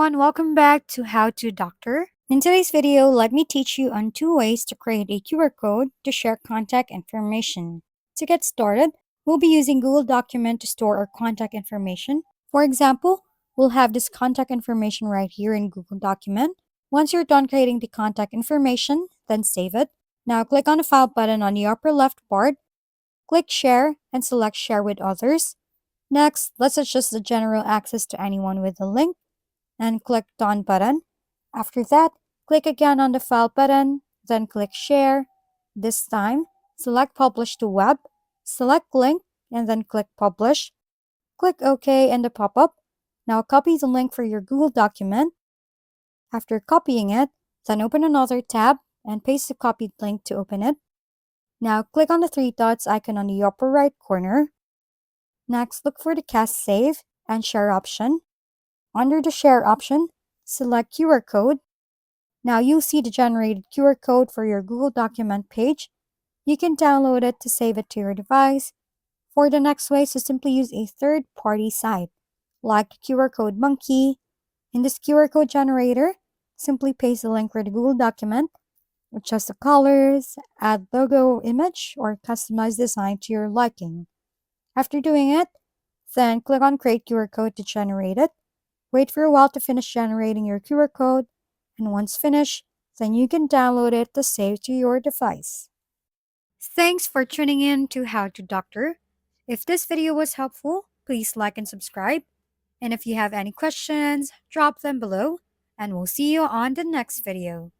everyone, welcome back to How to Doctor. In today's video, let me teach you on 2 ways to create a QR code to share contact information. To get started, we'll be using Google Document to store our contact information. For example, we'll have this contact information right here in Google Document. Once you're done creating the contact information, then save it. Now click on the File button on the upper left bar, click Share, and select Share with Others. Next, let's adjust the general access to anyone with the link and click Done button. After that, click again on the File button, then click Share. This time, select Publish to Web, select Link, and then click Publish. Click OK in the pop-up. Now copy the link for your Google document. After copying it, then open another tab and paste the copied link to open it. Now click on the three dots icon on the upper right corner. Next, look for the Cast Save and Share option. Under the Share option, select QR code. Now you'll see the generated QR code for your Google document page. You can download it to save it to your device. For the next way, so simply use a third-party site, like QR Code Monkey. In this QR code generator, simply paste the link for the Google document, adjust the colors, add logo image, or customize design to your liking. After doing it, then click on Create QR Code to generate it. Wait for a while to finish generating your QR code, and once finished, then you can download it to save to your device. Thanks for tuning in to How to Doctor. If this video was helpful, please like and subscribe. And if you have any questions, drop them below, and we'll see you on the next video.